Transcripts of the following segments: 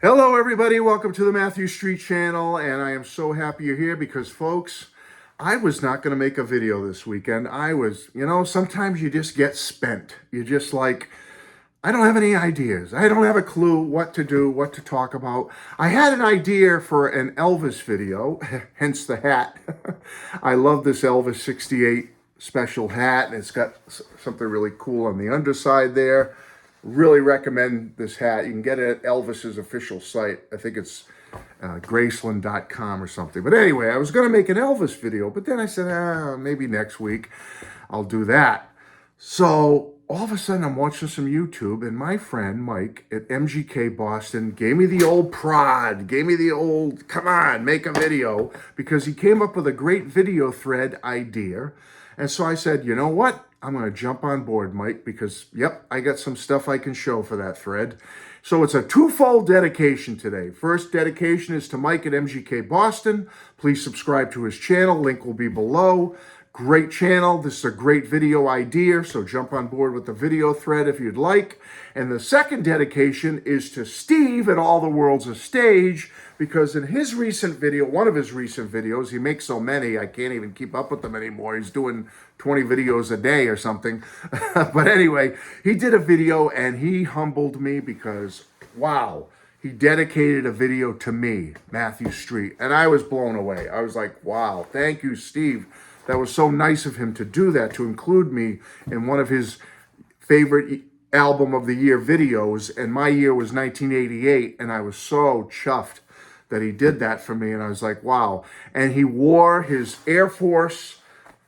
Hello, everybody. Welcome to the Matthew Street channel. And I am so happy you're here because, folks, I was not going to make a video this weekend. Sometimes you just get spent. You're just like, I don't have any ideas. I don't have a clue what to do, what to talk about. I had an idea for an Elvis video, hence the hat. I love this Elvis 68 special hat, and it's got something really cool on the underside there. Really recommend this hat. You can get it at Elvis's official site. I think it's Graceland.com or something. But anyway, I was going to make an Elvis video, but then I said, maybe next week I'll do that. So all of a sudden I'm watching some YouTube, and my friend Mike at MGK Boston gave me the old prod, gave me the old, come on, make a video, because he came up with a great video thread idea. And so I said, you know what? I'm going to jump on board, Mike, because, yep, I got some stuff I can show for that thread. So it's a twofold dedication today. First dedication is to Mike at MGK Boston. Please subscribe to his channel. Link will be below. Great channel. This is a great video idea, so jump on board with the video thread if you'd like. And the second dedication is to Steve at All the World's a Stage, because in his recent video, one of his recent videos, he makes so many, I can't even keep up with them anymore. He's doing 20 videos a day or something. But anyway, he did a video and he humbled me because, wow, he dedicated a video to me, Matthew Street. And I was blown away. I was like, wow, thank you, Steve. That was so nice of him to do that, to include me in one of his favorite album of the year videos. And my year was 1988, and I was so chuffed that he did that for me. And I was like, wow. And he wore his Air Force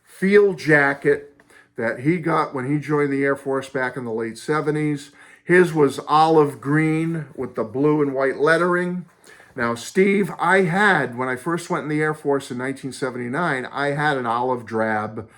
field jacket that he got when he joined the Air Force back in the late 70s. His was olive green with the blue and white lettering. Now, Steve, I had, when I first went in the Air Force in 1979, I had an olive drab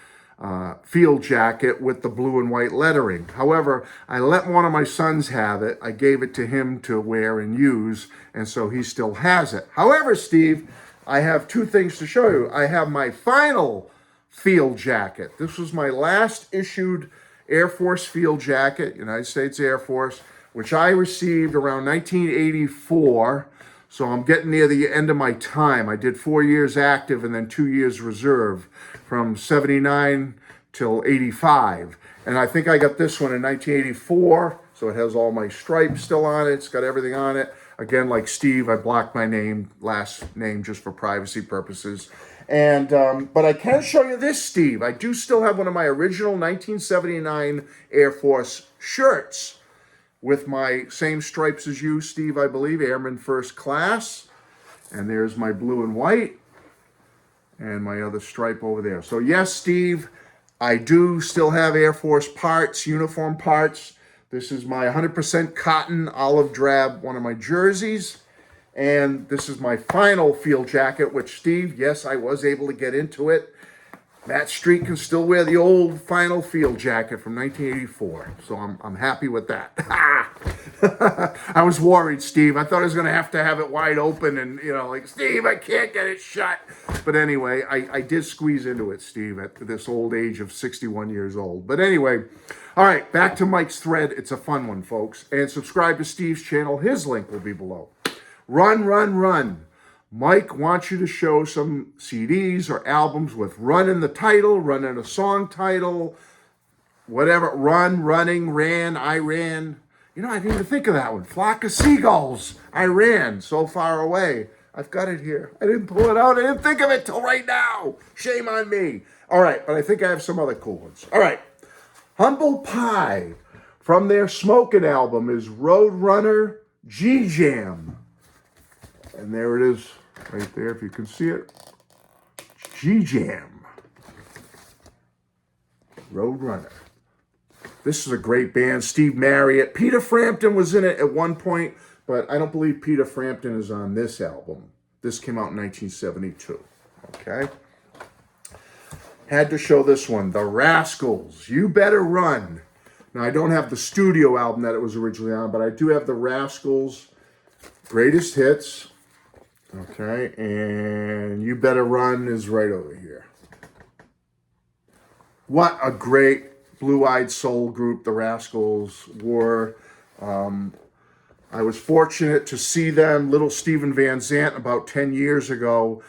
field jacket with the blue and white lettering. However, I let one of my sons have it. I gave it to him to wear and use, and so he still has it. However, Steve, I have two things to show you. I have my final field jacket. This was my last issued Air Force field jacket, United States Air Force, which I received around 1984. So I'm getting near the end of my time. I did 4 years active and then 2 years reserve from 79 till 85. And I think I got this one in 1984. So it has all my stripes still on it. It's got everything on it. Again, like Steve, I blocked my last name just for privacy purposes. And but I can show you this, Steve. I do still have one of my original 1979 Air Force shirts with my same stripes as you, Steve, I believe, Airman First Class. And there's my blue and white and my other stripe over there. So yes, Steve, I do still have Air Force parts, uniform parts. This is my 100% cotton olive drab, one of my jerseys. And this is my final field jacket, which, Steve, yes, I was able to get into it. Matt Street can still wear the old final field jacket from 1984. So I'm happy with that. I was worried, Steve. I thought I was going to have it wide open and, like, Steve, I can't get it shut. But anyway, I did squeeze into it, Steve, at this old age of 61 years old. But anyway, all right, back to Mike's thread. It's a fun one, folks. And subscribe to Steve's channel. His link will be below. Run, run, run. Mike wants you to show some CDs or albums with run in the title, run in a song title, whatever. Run, running, ran, I ran. I didn't even think of that one. Flock of seagulls. I ran so far away. I've got it here. I didn't pull it out. I didn't think of it till right now. Shame on me. All right, but I think I have some other cool ones. All right. Humble Pie from their Smokin' album is Roadrunner G-Jam. And there it is right there, if you can see it. G-Jam. Roadrunner. This is a great band. Steve Marriott. Peter Frampton was in it at one point, but I don't believe Peter Frampton is on this album. This came out in 1972. Okay? Had to show this one. The Rascals. You Better Run. Now, I don't have the studio album that it was originally on, but I do have the Rascals' greatest hits. Okay, and You Better Run is right over here. What a great blue-eyed soul group the Rascals were. I was fortunate to see them. Little Steven Van Zandt, about 10 years ago,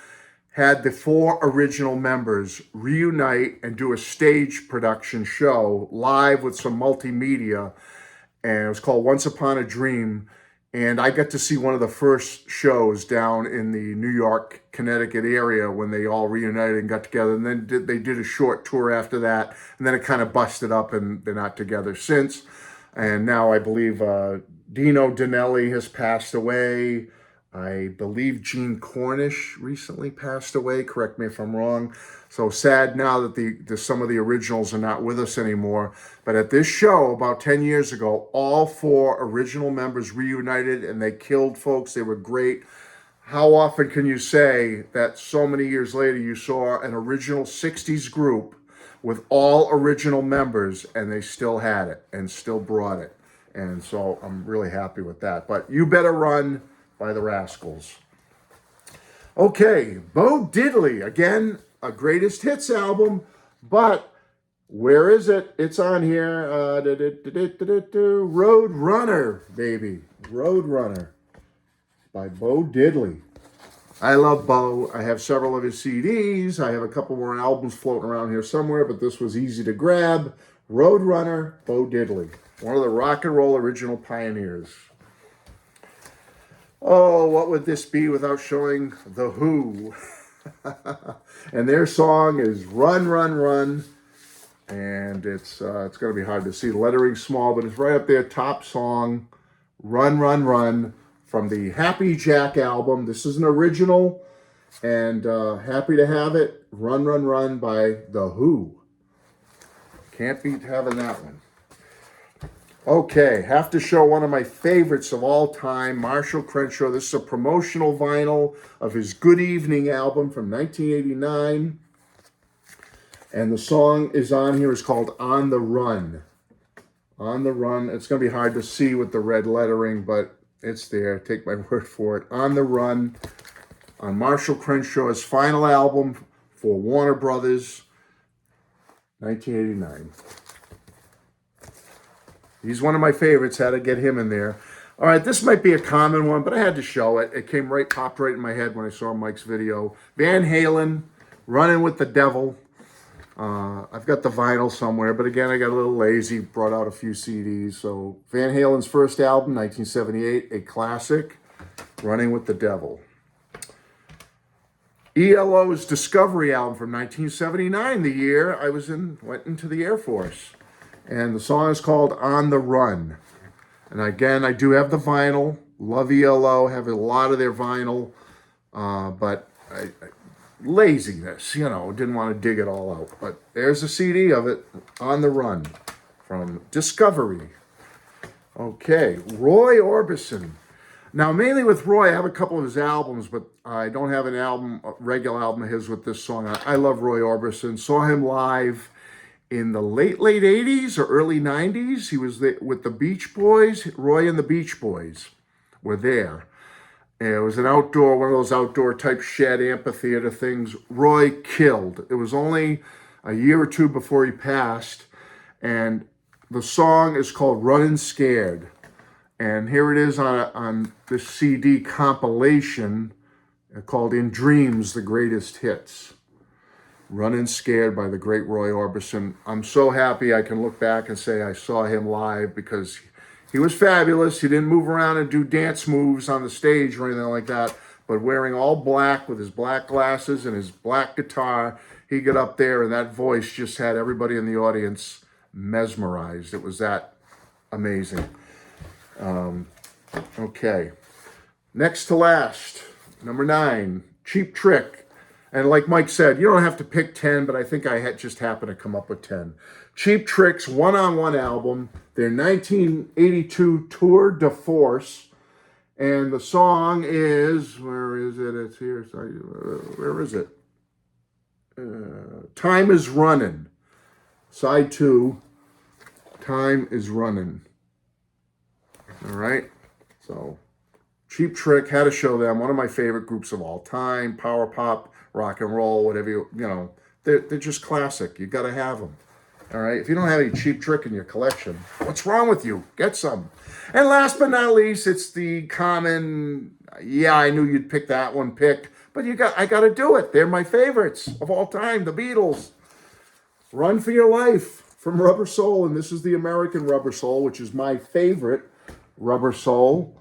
had the 4 original members reunite and do a stage production show live with some multimedia, and it was called Once Upon a Dream. And I got to see one of the first shows down in the New York, Connecticut area when they all reunited and got together. And then they did a short tour after that, and then it kind of busted up, and they're not together since. And now I believe Dino Danelli has passed away. I believe Gene Cornish recently passed away. Correct me if I'm wrong. So sad now that some of the originals are not with us anymore. But at this show about 10 years ago, all 4 original members reunited, and they killed, folks. They were great. How often can you say that so many years later you saw an original 60s group with all original members and they still had it and still brought it? And so I'm really happy with that. But You Better Run by the Rascals. Okay, Bo Diddley, again, a greatest hits album, but where is it? It's on here. Road Runner, baby. Road Runner by Bo Diddley. I love Bo. I have several of his CDs. I have a couple more albums floating around here somewhere, but this was easy to grab. Road Runner, Bo Diddley, one of the rock and roll original pioneers. Oh, what would this be without showing The Who? And their song is Run, Run, Run. And it's going to be hard to see. The lettering's small, but it's right up there. Top song, Run, Run, Run, from the Happy Jack album. This is an original, and happy to have it. Run, Run, Run by The Who. Can't beat having that one. Okay, have to show one of my favorites of all time, Marshall Crenshaw. This is a promotional vinyl of his Good Evening album from 1989. And the song is on here. It's called On the Run. On the Run. It's going to be hard to see with the red lettering, but it's there. Take my word for it. On the Run, on Marshall Crenshaw's final album for Warner Brothers, 1989. He's one of my favorites. Had to get him in there. All right, this might be a common one, but I had to show it. It popped right in my head when I saw Mike's video. Van Halen, Running with the Devil. I've got the vinyl somewhere, but again, I got a little lazy, brought out a few CDs. So Van Halen's first album, 1978, a classic, Running with the Devil. ELO's Discovery album from 1979, the year I went into the Air Force. And the song is called On the Run. And again, I do have the vinyl. Love ELO, have a lot of their vinyl. But laziness, didn't want to dig it all out. But there's a CD of it, On the Run, from Discovery. Okay, Roy Orbison. Now, mainly with Roy, I have a couple of his albums, but I don't have a regular album of his with this song. I love Roy Orbison. Saw him live in the late 80s or early 90s. He was with the Beach Boys. Roy and the Beach Boys were there. And it was one of those outdoor type shed amphitheater things. Roy killed. It was only a year or two before he passed. And the song is called Runnin' Scared. And here it is on this CD compilation called In Dreams, The Greatest Hits. Runnin' Scared by the great Roy Orbison. I'm so happy I can look back and say I saw him live because he was fabulous. He didn't move around and do dance moves on the stage or anything like that, but wearing all black with his black glasses and his black guitar, he got up there and that voice just had everybody in the audience mesmerized. It was that amazing. Okay. Next to last, number 9, Cheap Trick. And like Mike said, you don't have to pick 10, but I think I just happened to come up with 10. Cheap Trick's one-on-one album, their 1982 Tour de Force. And the song is, where is it? It's here. Sorry, where is it? Time is Running. Side 2, Time is Running. All right. So, Cheap Trick, had to show them. One of my favorite groups of all time. Power pop, rock and roll, whatever they're just classic. You got to have them. All right. If you don't have any Cheap Trick in your collection, what's wrong with you? Get some. And last but not least, it's the common, yeah, I knew you'd pick that one pick, but I got to do it. They're my favorites of all time, the Beatles. Run for Your Life from Rubber Soul, and this is the American Rubber Soul, which is my favorite Rubber Soul.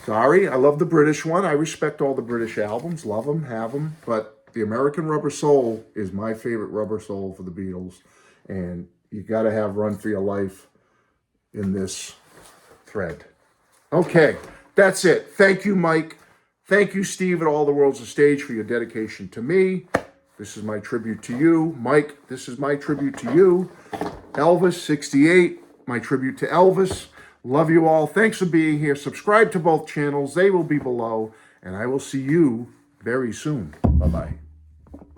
Sorry, I love the British one. I respect all the British albums, love them, have them, but the American Rubber Soul is my favorite Rubber Soul for the Beatles, and you got to have Run for Your Life in this thread. Okay, that's it. Thank you, Mike. Thank you, Steve, at All the World's a Stage for your dedication to me. This is my tribute to you. Mike, this is my tribute to you. Elvis, 68, my tribute to Elvis. Love you all. Thanks for being here. Subscribe to both channels. They will be below. And I will see you very soon. Bye-bye.